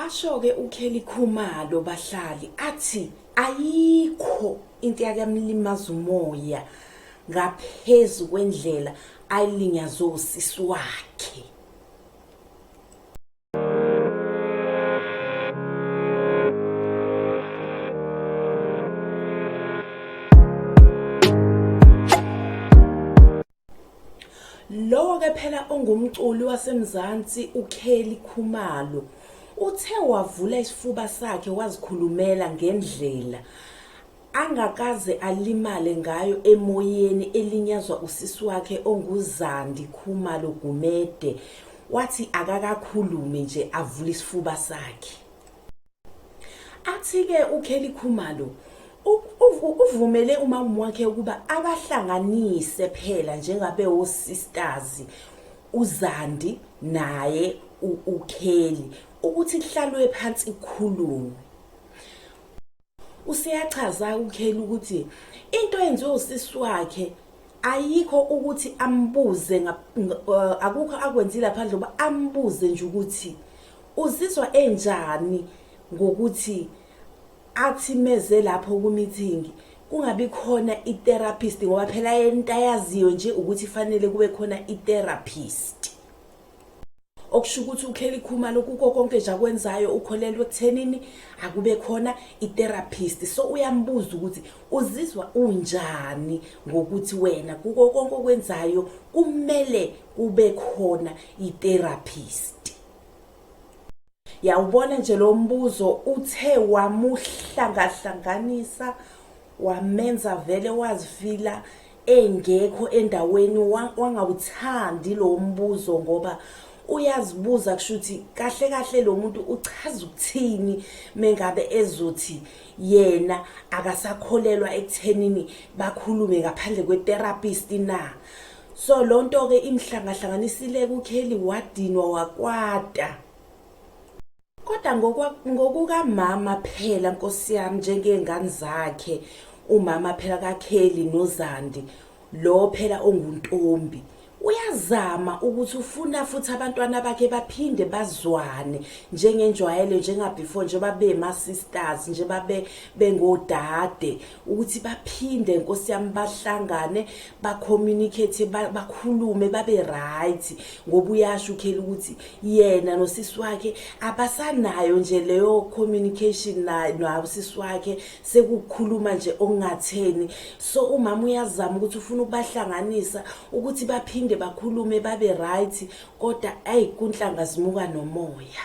Asho-ke uKelly Khumalo bahlali athi ayikho into yakamlimaza umoya ngaphezu kwendlela ayilinyazwe usisi wakhe. Lo-ke phela ongumculi wasemzansi uKelly Khumalo uthe wavula isifuba sakhe wazikhulumela ngendlela angakaze alimale ngayo emoyeni elinyazwa usisi wakhe onguZandie Khumalo Gumede. Wathi akakakhulume nje avula isifuba sakhe. Athi-ke uKelly Khumalo uvumele umama wakhe ukuba abahlanganise phela njengabe osisters uZandie naye uKelly ukuthi kuhlalwe phansi kukhulunywe. Usiyachaza uKelly ukuthi into eyenziwe usisi wakhe ayikho ukuthi ambuze akukho akwenzile laphandle ngoba ambuze nje ukuthi uzizwa enjani ngokuthi athi meze lapho ku meeting kungabi khona i-therapist ngoba phela yena ayaziyo nje ukuthi fanele kube khona i-therapist. Okusho ukuthi uKelly Khumalo kuko konke nje akwenzayo ukholelwe ekuthenini akube khona i-therapist. So uyambuza ukuthi uzizwa unjani ngokuthi wena kuko konke okwenzayo kumele kube khona i-therapist. Yawubona nje lo mbuzo uthe wamuhlangahlanganisa wamenza vele wazifila engekho endaweni wangawuthandi lo mbuzo ngoba uyazibuza kushuthi kahle kahle lo muntu uchaza ukuthini mengabe ezothi yena akasakholelwa ekuthenini bakhulume ngaphandle kwe-therapist na. So lonto ke imhlangahlanganisile kuKelly wadinwa wakwata. Kodwa ngokukamama phela Nkosi yami njengezingane zakhe umama phela kaKelly noZandie lo phela onguntombi uyazama ukuthi ufuna futhi abantwana bakhe baphinde bazwane njengenjwayelo njengabefore nje babe ma sisters nje babe bengodade ukuthi baphinde Nkosi yami bahlangane ba-communicate bakhulume babe right ngoba uyasho uKelly ukuthi yena nosisi wakhe abasanayo nje leyo communication nayo usisi wakhe sekukhuluma nje ongatheni. So umama uyazama ukuthi ufuna ukubahlanganisa ukuthi baphinde bakhulume babe right kodwa kunhlanga zimuka nomoya.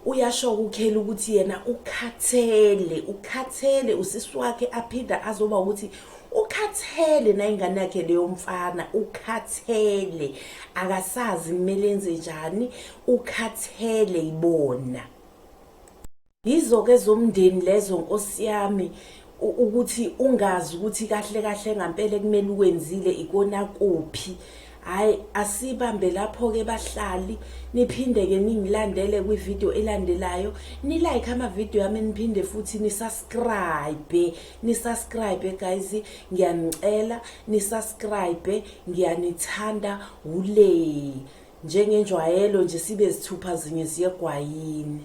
Uyasho uKelly ukuthi yena ukhathele usisi wakhe aphinda azoba ukuthi ukhathele nayingane yakhe leyo mfana ukhathele akasazi kumele enze njani ukhathele ibona. Yizo-ke zomndeni lezo Nkosi yami ukuthi ungazi ukuthi kahle kahle ngempela kumele ukwenzile ikona kuphi. Hayi asibambe lapho ke bahlali niphinde ke ningilandele kwi video elandelayo ni like ama video yami niphinde futhi ni subscribe guys ngiyanicela ni subscribe ngiyanithanda ule njengenjwayelo nje sibe zithupha zinye ziyegwayini.